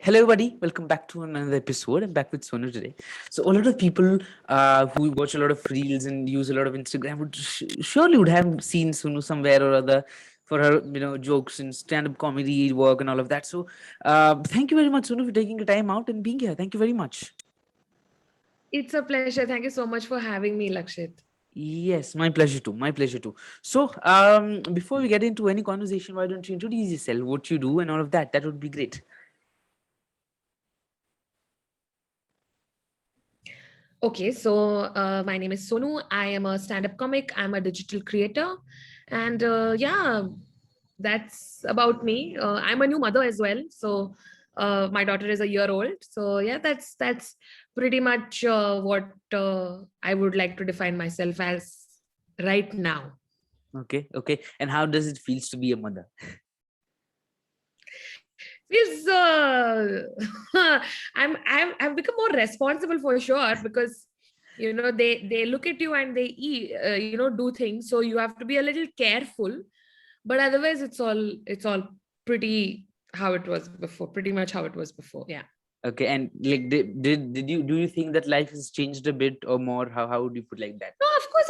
Hello, everybody. Welcome back to another episode. I'm back with Sonu today. So, a lot of people who watch a lot of reels and use a lot of Instagram would surely would have seen Sonu somewhere or other for her, jokes and stand-up comedy work and all of that. So, thank you very much, Sonu, for taking the time out and being here. Thank you very much. It's a pleasure. Thank you so much for having me, Lakshit. Yes, my pleasure too. My pleasure too. So, before we get into any conversation, why don't you introduce yourself, what you do, and all of that? That would be great. Okay, so my name is Sonu. I am a stand-up comic. I'm a digital creator. And that's about me. I'm a new mother as well. So my daughter is a year old. So yeah, that's pretty much what I would like to define myself as right now. Okay, okay. And how does it feels to be a mother? Is I've become more responsible for sure, because they look at you and they do things, so you have to be a little careful, but otherwise it's all pretty how it was before, pretty much how it was before. Yeah. Okay, and like, did you do you think that life has changed a bit or more? How would you put like that? No, of course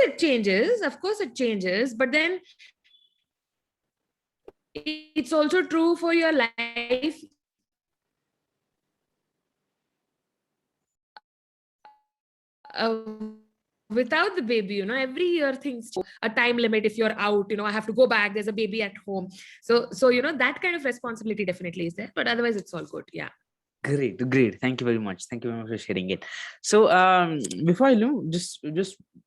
it changes, but then it's also true for your life. Without the baby, every year things, a time limit. If you're out, I have to go back, there's a baby at home. So that kind of responsibility definitely is there, but otherwise it's all good. Yeah. Great. Thank you very much. Thank you very much for sharing it. So, before I know, just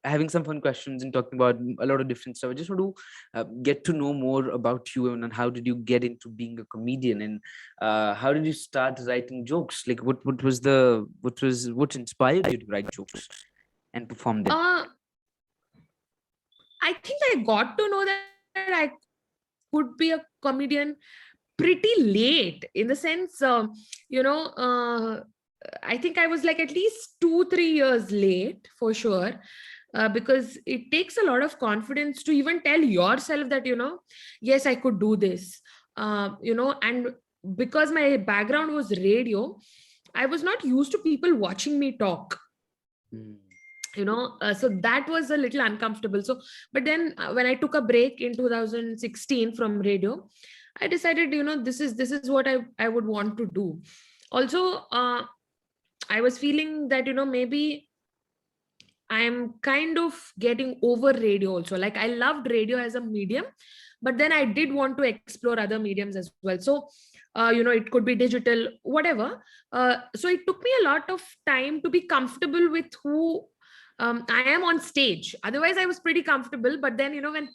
having some fun questions and talking about a lot of different stuff. I just want to get to know more about you and how did you get into being a comedian, and how did you start writing jokes? Like, what inspired you to write jokes and perform them? I think I got to know that I could be a comedian pretty late, in the sense, I think I was like at least 2-3 years late for sure, because it takes a lot of confidence to even tell yourself that, yes, I could do this. And because my background was radio, I was not used to people watching me talk. So that was a little uncomfortable. So, but then when I took a break in 2016 from radio, I decided, this is what I would want to do. Also, I was feeling that, maybe I'm kind of getting over radio also. Like, I loved radio as a medium, but then I did want to explore other mediums as well. So, it could be digital, whatever. So it took me a lot of time to be comfortable with who I am on stage. Otherwise, I was pretty comfortable. But then, when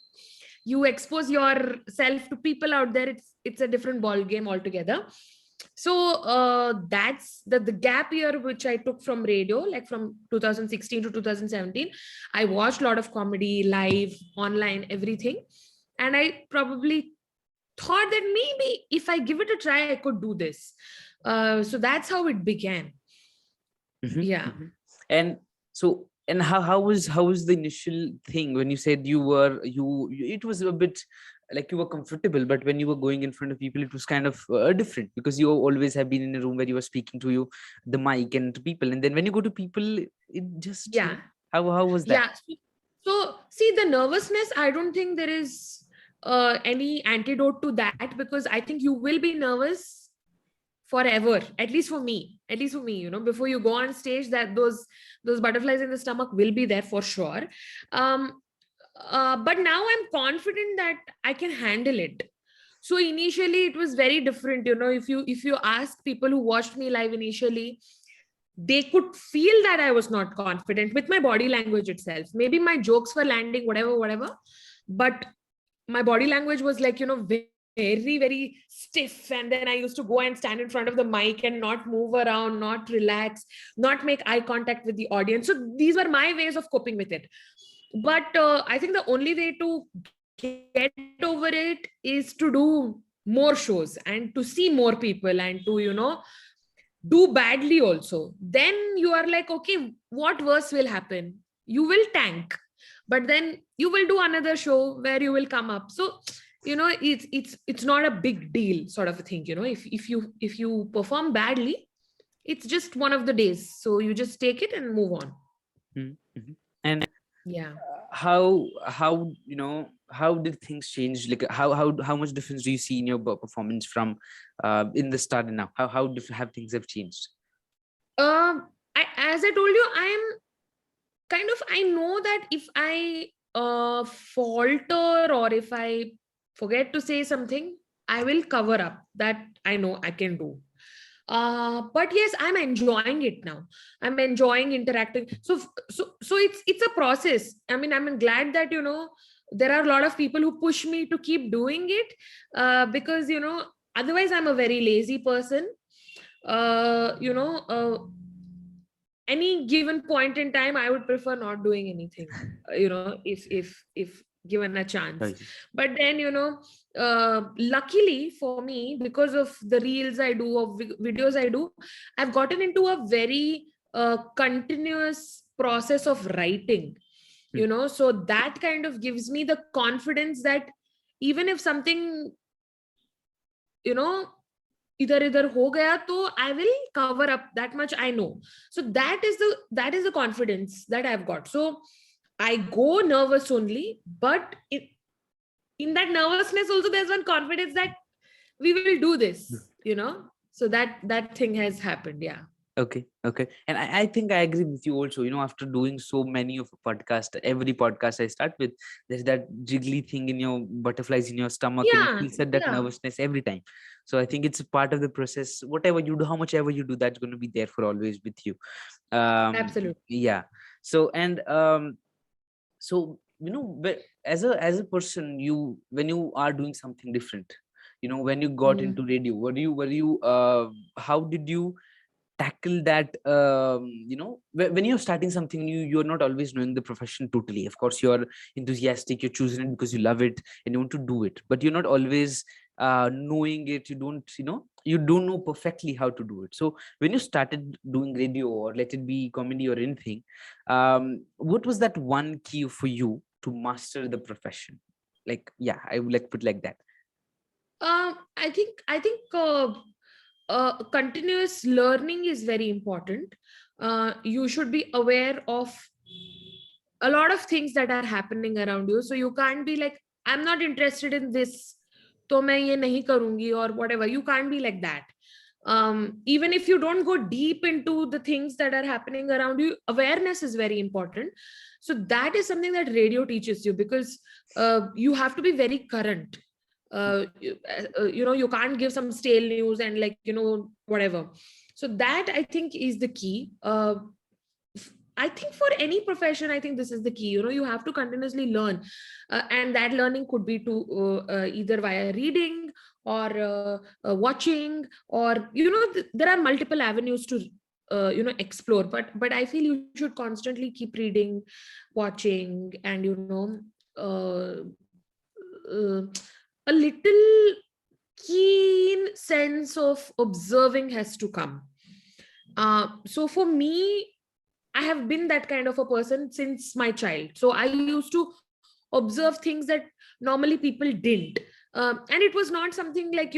you expose yourself to people out there, it's a different ball game altogether. So that's the gap year which I took from radio, like from 2016 to 2017. I watched a lot of comedy live, online, everything, and I probably thought that maybe if I give it a try, I could do this. So that's how it began. Yeah. And so, and how was the initial thing when you said it was a bit like you were comfortable, but when you were going in front of people, it was kind of different, because you always have been in a room where you were speaking to the mic and to people, and then when you go to people, it just, how was that? Yeah. So see, the nervousness, I don't think there is any antidote to that, because I think you will be nervous forever, at least for me, before you go on stage, that those butterflies in the stomach will be there for sure. But now I'm confident that I can handle it. So initially it was very different. If you ask people who watched me live initially, they could feel that I was not confident with my body language itself. Maybe my jokes were landing, whatever, but my body language was like, very, very stiff. And then I used to go and stand in front of the mic and not move around, not relax, not make eye contact with the audience. So these were my ways of coping with it. But I think the only way to get over it is to do more shows and to see more people and to, do badly also. Then you are like, okay, what worse will happen? You will tank, but then you will do another show where you will come up. So it's not a big deal sort of a thing. If you perform badly, it's just one of the days, so you just take it and move on. Mm-hmm. And Yeah. how how did things change? Like how much difference do you see in your performance from in the start and now? How different have things have changed? As I told you, I know that if I falter, or if I forget to say something, I will cover up. That I know I can do. But yes, I'm enjoying it now. I'm enjoying interacting. So it's a process. I mean, I'm glad that there are a lot of people who push me to keep doing it, because otherwise I'm a very lazy person. uh, you know uh, any given point in time, I would prefer not doing anything, if given a chance. Right. But then luckily for me, because of the reels I do, of videos I do, I've gotten into a very continuous process of writing. So that kind of gives me the confidence that even if something you know either ho gaya, to I will cover up. That much I know. So that is the confidence that I've got. So I go nervous only, but in that nervousness also there's one confidence that we will do this. So that thing has happened. Yeah. Okay. And I think I agree with you also. After doing so many of a podcast, every podcast I start with, there's that jiggly thing in your butterflies in your stomach, and you Yeah. feel that Yeah. nervousness every time. So I think it's a part of the process. Whatever you do, how much ever you do, that's going to be there for always with you. Absolutely. Yeah. So and so but as a person, when you are doing something different, when you got Mm. into radio, were you how did you tackle that? When you're starting something new, you're not always knowing the profession totally. Of course, you're enthusiastic, you're choosing it because you love it and you want to do it, but you're not always knowing it. You don't know perfectly how to do it. So when you started doing radio, or let it be comedy or anything, what was that one key for you to master the profession? Like, yeah, I would like put like that. I think continuous learning is very important. You should be aware of a lot of things that are happening around you. So you can't be like, I'm not interested in this, to main ye nahi karungi, or whatever. You can't be like that. Even if you don't go deep into the things that are happening around you, awareness is very important. So that is something that radio teaches you, because you have to be very current. You can't give some stale news and, like, whatever. So that, I think, is the key. I think for any profession, I think this is the key. You have to continuously learn, and that learning could be to either via reading, or watching, or there are multiple avenues to explore. But I feel you should constantly keep reading, watching, and uh, a little keen sense of observing has to come. So for me, I have been that kind of a person since my child. So I used to observe things that normally people didn't. And it was not something like,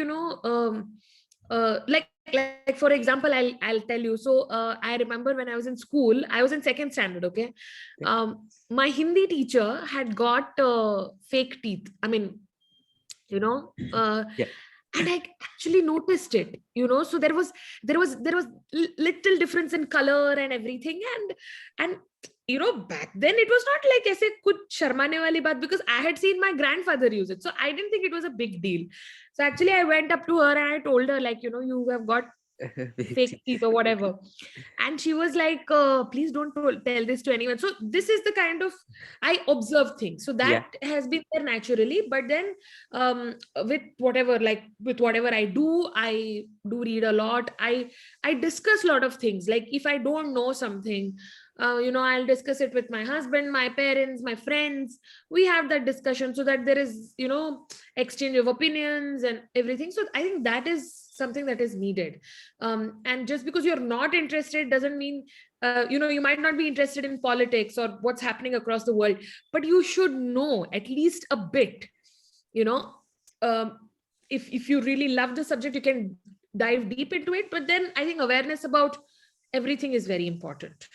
like for example, I'll tell you. So I remember when I was in school, I was in second standard, okay? Okay. My Hindi teacher had got fake teeth. I mean, you know uh, Yeah. and I actually noticed it. So there was little difference in color and everything. And back then it was not like aise kuch sharmane wali baat, because I had seen my grandfather use it, so I didn't think it was a big deal. So actually I went up to her and I told her, like, you have got fake teeth or whatever. And she was like, please don't tell this to anyone. So this is the kind of, I observe things, so Yeah. that has been there naturally. But then with whatever I do read a lot. I discuss a lot of things. Like, if I don't know something, I'll discuss it with my husband, my parents, my friends. We have that discussion, so that there is exchange of opinions and everything. So I think that is something that is needed. And just because you're not interested doesn't mean, you might not be interested in politics or what's happening across the world, but you should know at least a bit, you know if you really love the subject, you can dive deep into it. But then I think awareness about everything is very important.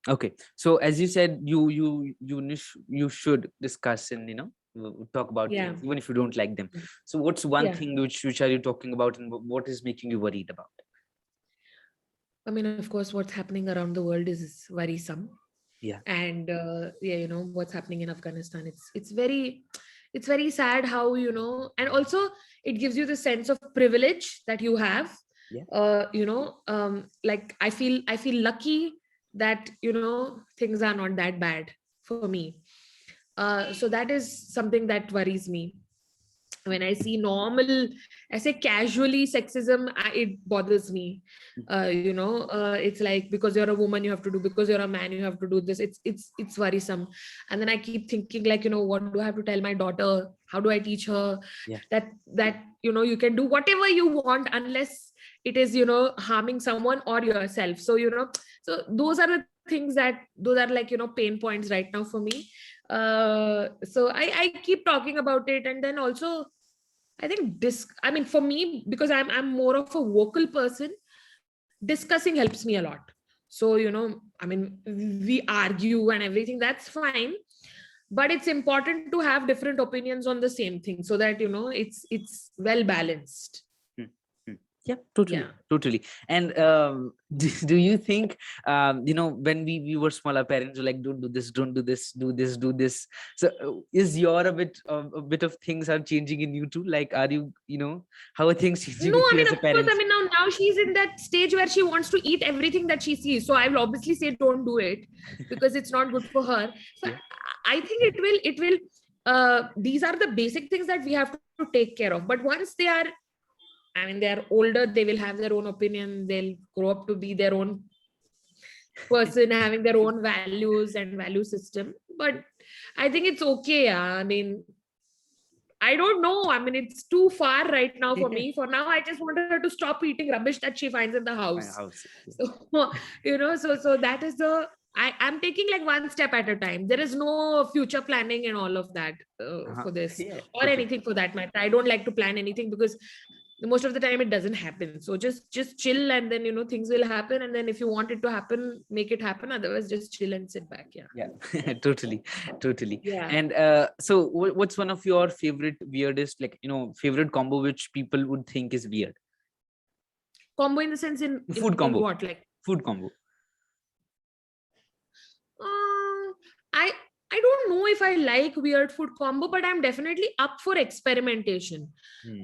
Okay, so as you said, you should discuss and talk about Yeah. things even if you don't like them. So what's one Yeah. thing which are you talking about, and what is making you worried about? I mean, of course, what's happening around the world is worrisome. Yeah. And yeah, what's happening in Afghanistan. It's very sad how, and also it gives you the sense of privilege that you have. Yeah. Like I feel lucky that things are not that bad for me. So that is something that worries me. When I see normal, I say casually sexism, it bothers me. It's like, because you're a woman you have to do, because you're a man you have to do this. It's worrisome. And then I keep thinking, like, what do I have to tell my daughter? How do I teach her Yeah. that you can do whatever you want, unless it is harming someone or yourself. So so those are the things those are like pain points right now for me. So I keep talking about it. And then also I think I mean, for me, because I'm more of a vocal person, discussing helps me a lot. So I mean, we argue and everything, that's fine, but it's important to have different opinions on the same thing, so that it's well balanced. Hmm, hmm. Yeah, totally, Yeah. totally. And do you think when we were smaller, parents were like, don't do this, don't do this, do this, do this. So is your a bit of things are changing in you too? Like, are you how are things changing No, with I you mean, as a of course, parent? I mean, now she's in that stage where she wants to eat everything that she sees. So I will obviously say don't do it, because it's not good for her. So Yeah. I think it will these are the basic things that we have to take care of. But once they are, I mean, they are older, they will have their own opinion, they'll grow up to be their own person, having their own values and value system. But I think it's okay. Yeah. I mean, I don't know. I mean, it's too far right now for me. For now, I just want her to stop eating rubbish that she finds in the My house. house. Yeah. So, so that is I'm taking like one step at a time. There is no future planning and all of that Uh-huh. for this, Yeah, or totally. anything for that matter. I don't like to plan anything, because most of the time it doesn't happen. So just chill, and then things will happen. And then if you want it to happen, make it happen. Otherwise, just chill and sit back. Yeah. Yeah. Totally, totally. Yeah. And so what's one of your favorite weirdest, like favorite combo which people would think is weird? Combo in the sense, Food in combo. what, like? Food combo. Uh, I I don't know if I like weird food combo, but I'm definitely up for experimentation. Hmm.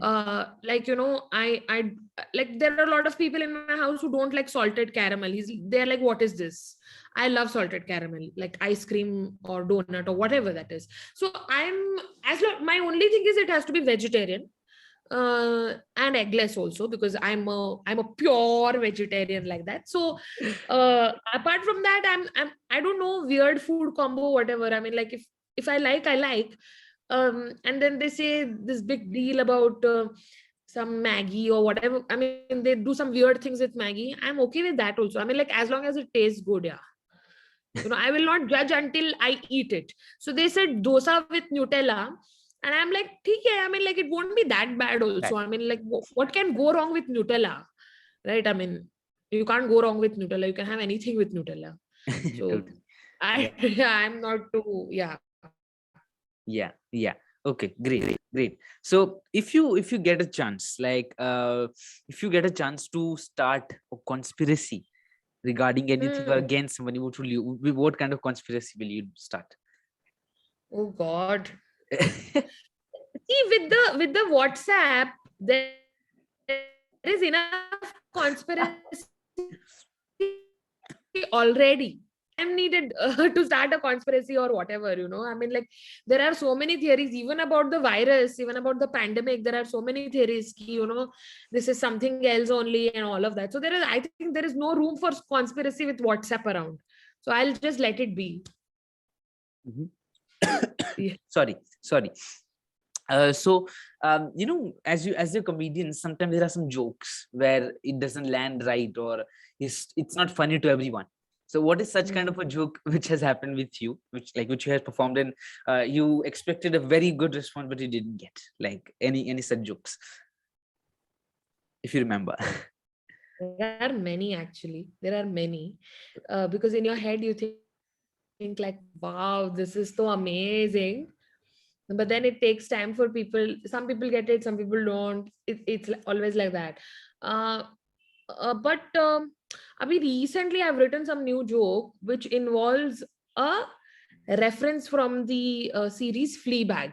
Like I like, there are a lot of people in my house who don't like salted caramel. They're like, what is this? I love salted caramel, like ice cream or donut or whatever that is. So my only thing is, it has to be vegetarian, and eggless also, because I'm a pure vegetarian like that. So apart from that, I don't know, weird food combo, whatever. I mean, like, if I like. And then they say this big deal about some Maggie or whatever. I mean, they do some weird things with Maggie. I'm okay with that also. I mean, like, as long as it tastes good, yeah. I will not judge until I eat it. So they said dosa with Nutella. And I'm like, okay, I mean, like, it won't be that bad also. Right. I mean, like, what can go wrong with Nutella? Right? I mean, you can't go wrong with Nutella. You can have anything with Nutella. So Totally. Yeah. I'm not too, yeah. Yeah. Yeah. Okay, great, great. So if you get a chance, like if you get a chance to start a conspiracy regarding anything or Hmm. against somebody, what kind of conspiracy will you start? Oh God. See, with the WhatsApp, there is enough conspiracy already. I am needed to start a conspiracy or whatever. I mean, like, there are so many theories, even about the virus, even about the pandemic. There are so many theories. This is something else only, and all of that. So I think there is no room for conspiracy with WhatsApp around. So I'll just let it be. Mhm. Yeah. Sorry. So as a comedian, sometimes there are some jokes where it doesn't land right, or it's not funny to everyone. So what is such kind of a joke which has happened with you, which you have performed and you expected a very good response but you didn't get? Like any such jokes, if you remember? There are many, actually. There are many. Because in your head you think like, wow, this is so amazing. But then it takes time for people. Some people get it, some people don't. It's always like that. uh, but Abhi, recently I've written some new joke which involves a reference from the series Fleabag.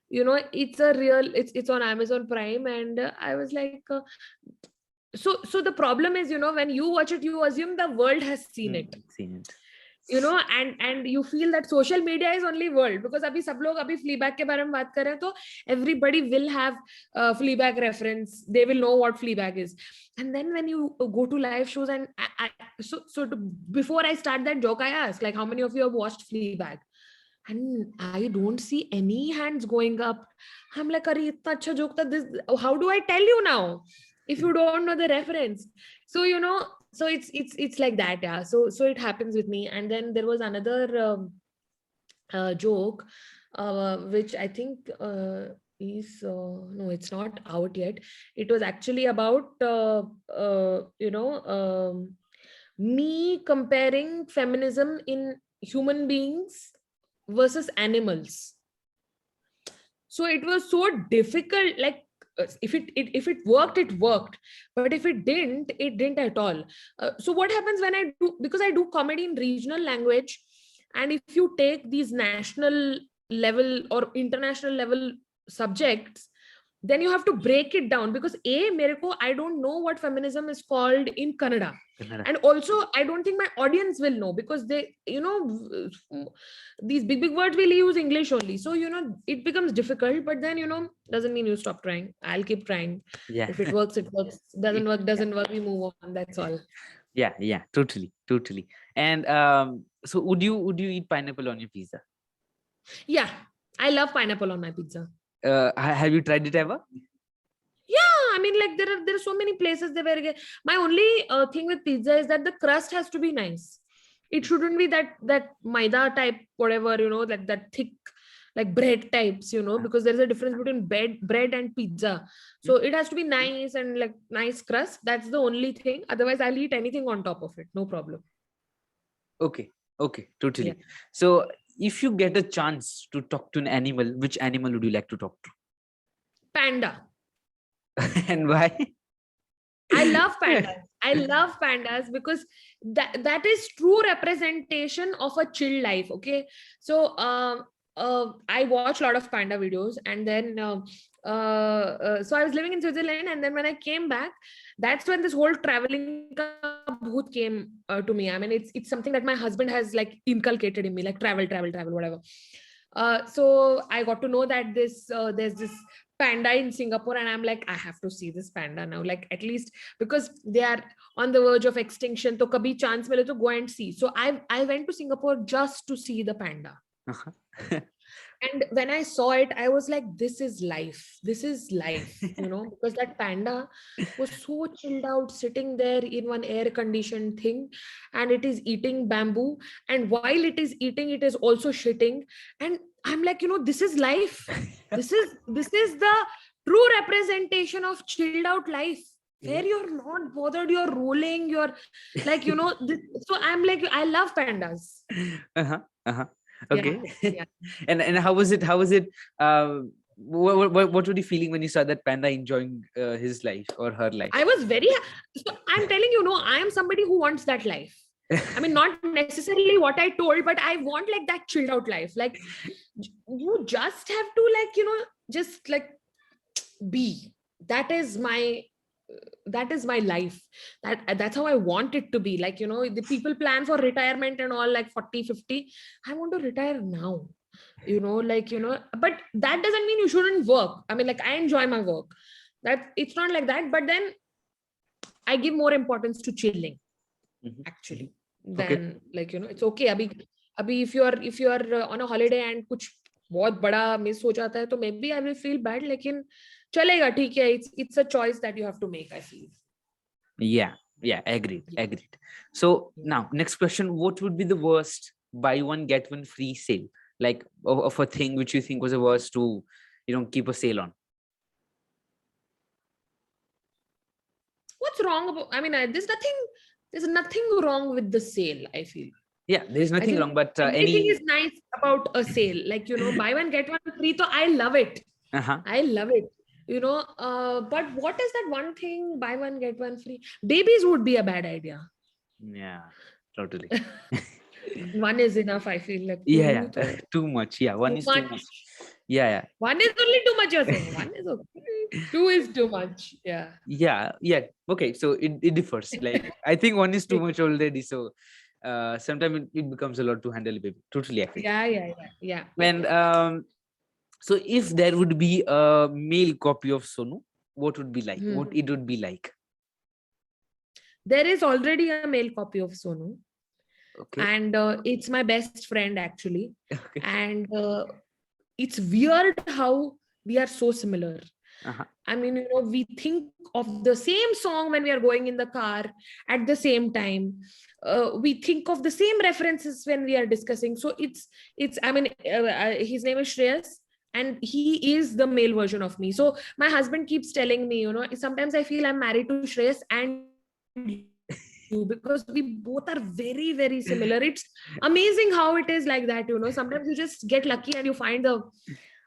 It's a real, it's on Amazon Prime, and I was like, so the problem is, when you watch it, you assume the world has seen it. Seen it. And you feel that social media is only world, because abhi sab log abhi Fleabag ke bare mein baat kar rahe hain, to everybody will have Fleabag reference. They will know what Fleabag is. And then when you go to live shows, and before I start that joke, I ask, like, how many of you have watched Fleabag? And I don't see any hands going up. I'm like, "Arey, itna acha joke tha, this, how do I tell you now if you don't know the reference?" So so it's like that, yeah. So it happens with me. And then there was another joke, which I think is no, it's not out yet. It was actually about me comparing feminism in human beings versus animals. So it was so difficult. Like, if it worked, it worked, but if it didn't at all. So what happens when I do, because I do comedy in regional language, and if you take these national level or international level subjects, then you have to break it down, because I don't know what feminism is called in Kannada. And also I don't think my audience will know, because they, these big words will use English only. So it becomes difficult. But then doesn't mean you stop trying. I'll keep trying. Yeah. If it works, it works. Doesn't work, we move on. That's all. Yeah, totally. And so would you eat pineapple on your pizza? Yeah, I love pineapple on my pizza. Have you tried it ever? Yeah, I mean, like, there are so many places there where my only thing with pizza is that the crust has to be nice. It shouldn't be that maida type, whatever, like that thick, like bread types, because there's a difference between bread and pizza. So it has to be nice, and like nice crust. That's the only thing. Otherwise, I'll eat anything on top of it. No problem. Okay, totally. Yeah. So if you get a chance to talk to an animal, which animal would you like to talk to? Panda. And why? I love pandas. I love pandas because that is true representation of a chill life. Okay, so I watch a lot of panda videos, and then so I was living in Switzerland, and then when I came back, that's when this whole traveling ka bhoot came to me. I mean, it's something that my husband has like inculcated in me, like travel, whatever. So I got to know that there's this panda in Singapore, and I'm like, I have to see this panda now, like, at least because they are on the verge of extinction. So kabhi chance mile to go and see. So I went to Singapore just to see the panda. And when I saw it, I was like, this is life, because that panda was so chilled out, sitting there in one air conditioned thing, and it is eating bamboo, and while it is eating, it is also shitting. And I'm like, this is life. This is the true representation of chilled out life, where you're not bothered, you're rolling, you're like, so I'm like, I love pandas. Okay. Yeah. And how was it what were you feeling when you saw that panda enjoying his life or her life? I was so I'm telling I am somebody who wants that life. I mean, not necessarily what I told, but I want like that chilled out life. Like, you just have to, like, just like be. That is my life. That's how I want it to be. Like, the people plan for retirement and all, like 40, 50. I want to retire now, but that doesn't mean you shouldn't work. I mean, like, I enjoy my work. That it's not like that, but then I give more importance to chilling, actually, than like, it's okay. Abhi if you are on a holiday and kuch बहुत बड़ा miss हो जाता है, तो maybe I will feel bad, लेकिन चलेगा, ठीक है. It's a choice that you have to make, I feel. Yeah, Yeah, agreed, Yeah. agreed. So Yeah. now, next question: what would be the worst buy one get one free sale, like of a thing which you think was the worst to, keep a sale on? What's wrong about? I mean, there's nothing wrong with the sale. I feel. Yeah, there's I nothing feel wrong, but everything any. is nice about a sale. Like, buy one, get one free. So I love it. Uh-huh. I love it. But what is that one thing, buy one, get one free? Babies would be a bad idea. Yeah, totally. One is enough, I feel like Yeah, two, yeah. so Too much. Yeah, one too is too much. much. Yeah, One is only too much, you're saying. One is okay. Two is too much. Yeah. yeah. Okay, so it differs. Like, I think one is too much already. So sometimes it becomes a lot to handle, baby. Totally agree. Yeah. And so if there would be a male copy of Sonu, what would be like? Hmm. What it would be like? There is already a male copy of Sonu, Okay. and it's my best friend actually. Okay. And it's weird how we are so similar. Uh-huh. I mean, we think of the same song when we are going in the car at the same time. We think of the same references when we are discussing. So I mean, his name is Shreyas, and he is the male version of me. So my husband keeps telling me, sometimes I feel I'm married to Shreyas and you, because we both are very, very similar. It's amazing how it is like that. Sometimes you just get lucky and you find the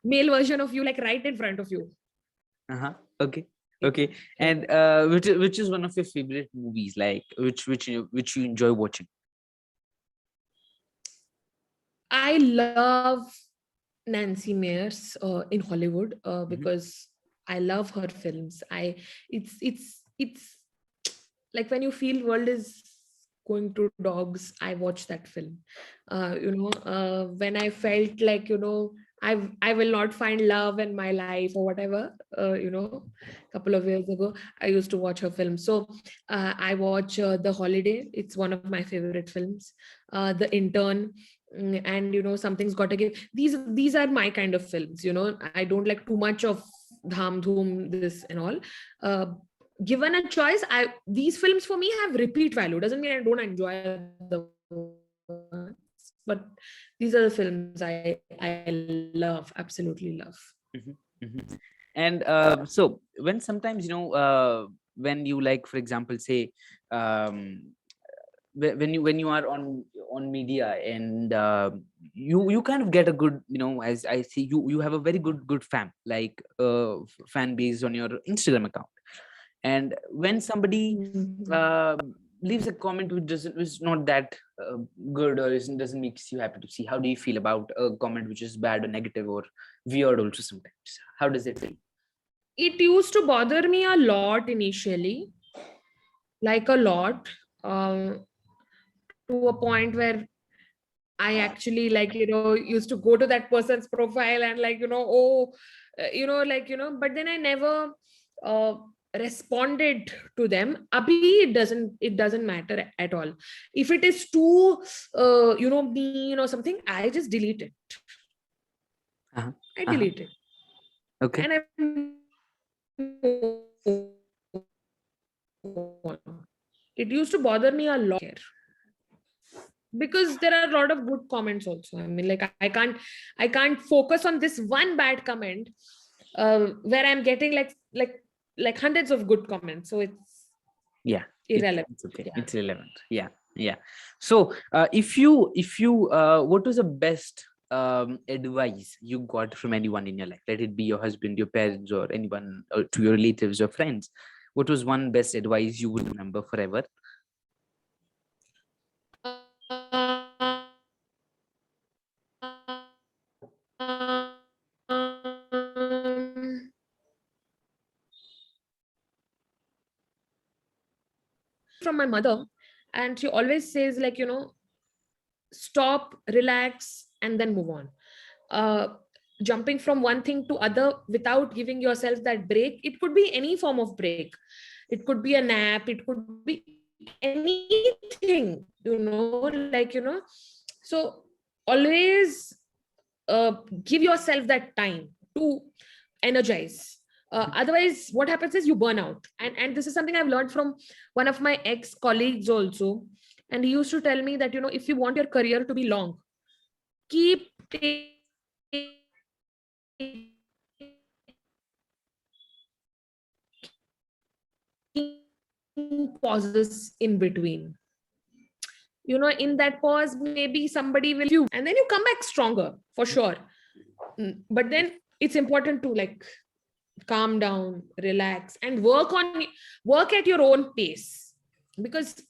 male version of you like right in front of you. Uh-huh. Okay. Okay. Yeah. And which is one of your favorite movies? Like which you enjoy watching? I love Nancy Meyers in Hollywood Mhm. because I love her films. It's like when you feel world is going to dogs. I watch that film. When I felt like I will not find love in my life or whatever. A couple of years ago, I used to watch her film. So I watch The Holiday. It's one of my favorite films. The Intern. And something's got to give. These are my kind of films. I don't like too much of dham dhoom this and all. uh, Given a choice, these films for me have repeat value. Doesn't mean I don't enjoy the ones, but these are the films I love, absolutely love. Mhm. Mhm. And so when sometimes when you, like, for example, say, um when you are on media, and you kind of get a good, as I see, you have a very good fan base on your Instagram account. And when somebody uh, leaves a comment which is not that good, or doesn't makes you happy to see, how do you feel about a comment which is bad or negative or weird also sometimes? How does it feel? It used to bother me a lot initially, like a lot, to a point where I actually, like, used to go to that person's profile and, like, but then I never uh, responded to them. Abhi, it doesn't matter at all. If it is too, mean or something, I just delete it. Uh-huh. I Uh-huh. delete it. Okay. And I move on. It used to bother me a lot because there are a lot of good comments also. I mean, like, I can't focus on this one bad comment where I'm getting like hundreds of good comments. So it's Yeah, irrelevant. it's okay, Yeah. it's relevant. Yeah. Yeah. So if you what was the best advice you got from anyone in your life? Let it be your husband, your parents, or anyone, or to your relatives or friends. What was one best advice you will remember forever? From my mother, and she always says, like, stop, relax, and then move on. uh, Jumping from one thing to other without giving yourself that break. It could be any form of break. It could be a nap, it could be anything, so always give yourself that time to energize. Otherwise what happens is you burn out. And this is something I've learned from one of my ex colleagues also. And he used to tell me that, if you want your career to be long, keep pauses in between. In that pause, maybe somebody will you, and then you come back stronger for sure. But then it's important to calm down, relax, and work at your own pace. Because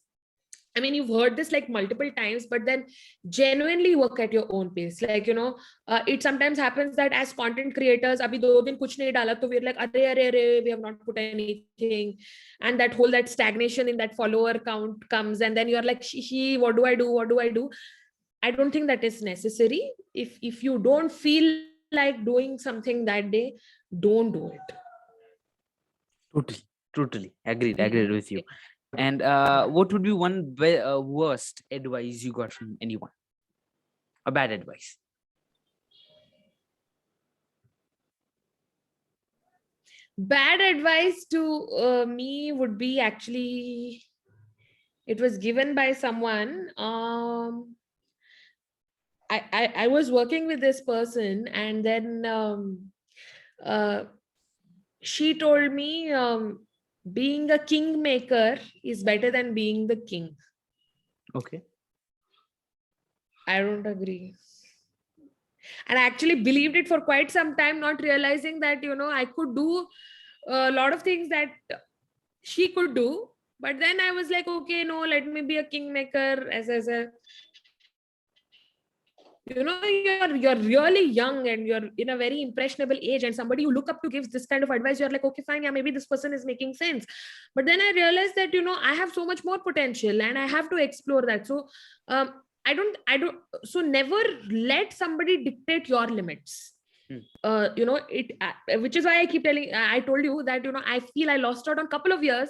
you've heard this multiple times, but then genuinely work at your own pace. It sometimes happens that as content creators, abhi 2 din kuch nahi dala, so we're like, arre, we have not put anything. And that stagnation in that follower count comes, and then you're like, what do I do? I don't think that is necessary. If you don't feel like doing something that day, don't do it. Totally agreed with you. And what would be one worst advice you got from anyone? A bad advice. Bad advice to me would be, actually, it was given by someone. I was working with this person, and then she told me, being a kingmaker is better than being the king. Okay. I don't agree. And I actually believed it for quite some time, not realizing that, I could do a lot of things that she could do. But then I was like, okay, no, let me be a kingmaker as a you're really young and you're in a very impressionable age, and somebody you look up to gives this kind of advice, you're like, okay, fine, yeah, maybe this person is making sense. But then I realized that I have so much more potential and I have to explore that. So I don't so never let somebody dictate your limits. Which is why I keep telling, I told you that I feel I lost out on a couple of years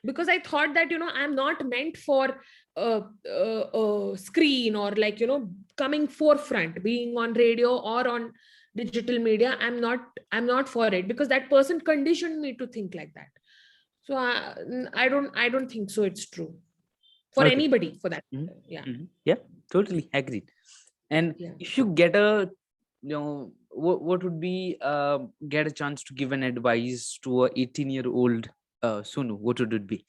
because I thought that I'm not meant for screen, or coming forefront, being on radio or on digital media. I'm not for it, because that person conditioned me to think like that. So I don't think so it's true for anybody, for that matter. Yeah, totally agreed. And if you get a what would be get a chance to give an advice to a 18-year-old Sonu, what would it be?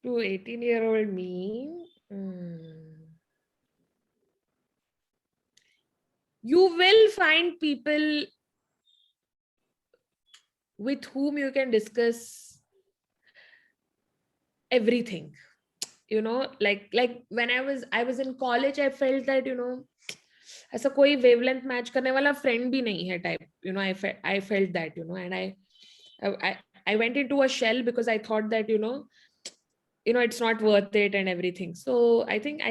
To 18-year-old me, you will find people with whom you can discuss everything. Like when I was in college, I felt that ऐसा कोई wavelength match करने वाला friend भी नहीं है type. I felt that, and I went into a shell because I thought that it's not worth it and everything. So I think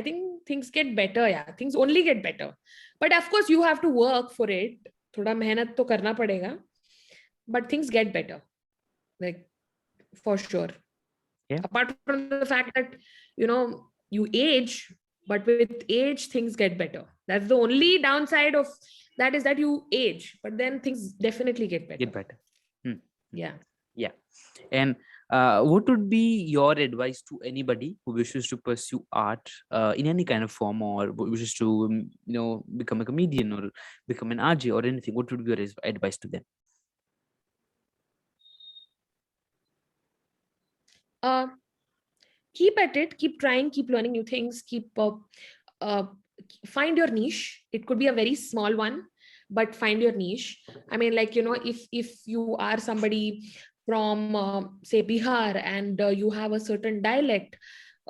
things get better. Yeah, things only get better. But of course you have to work for it. थोड़ा मेहनत तो करना पड़ेगा. But things get better, like, for sure. Yeah. Apart from the fact that you age, but with age things get better. That's the only downside of that, is that you age, but then things definitely get better. Yeah. And what would be your advice to anybody who wishes to pursue art in any kind of form, or wishes to become a comedian or become an RJ or anything? What would be your advice to them? Keep at it, keep trying, keep learning new things, find your niche. It could be a very small one, but find your niche. If you are somebody from say Bihar, and you have a certain dialect,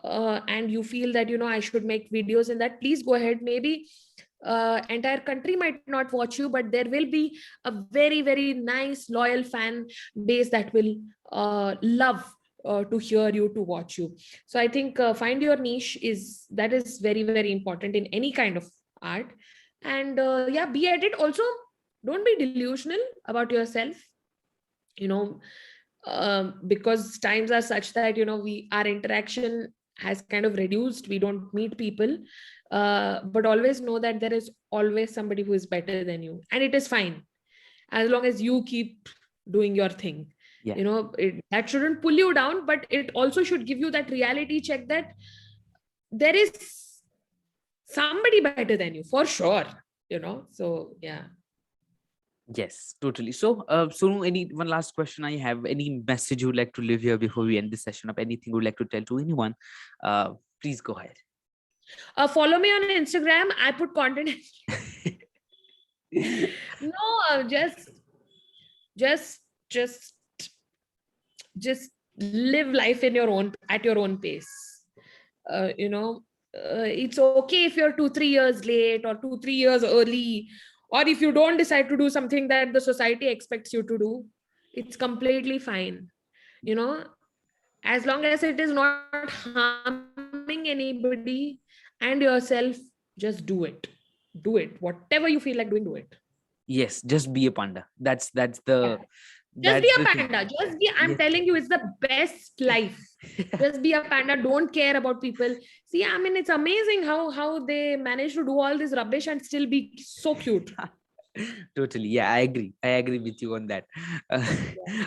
and you feel that I should make videos in that, please go ahead. Maybe entire country might not watch you, but there will be a very, very nice loyal fan base that will love to hear you, to watch you. So I think find your niche is very, very important in any kind of art. And be at it. Also, don't be delusional about yourself, because times are such that our interaction has kind of reduced. We don't meet people. but always know that there is always somebody who is better than you, and it is fine as long as you keep doing your thing. Yeah. That shouldn't pull you down, but it also should give you that reality check that there is somebody better than you for sure. So yeah. Yes, totally. So, Sonu, one last question I have? Any message you would like to leave here before we end this session up? Anything you would like to tell to anyone? Please go ahead. Follow me on Instagram. I put content. No, just live life at your own pace. It's okay if you're 2-3 years late or 2-3 years early, or if you don't decide to do something that the society expects you to do. It's completely fine. As long as it is not harming anybody and yourself, just do it. Whatever you feel like doing, do it. Yes, just be a panda. That's Yeah. the Just be a thing. panda. I'm Yes. telling you, it's the best life. Just be a panda. Don't care about people. See, I mean, it's amazing how they manage to do all this rubbish and still be so cute. Totally. Yeah, I agree with you on that.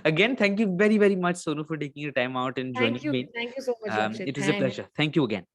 Again, thank you very, very much, Sonu, for taking your time out and joining me. Thank you so much, Lakshit. It was a Thanks. pleasure. Thank you again.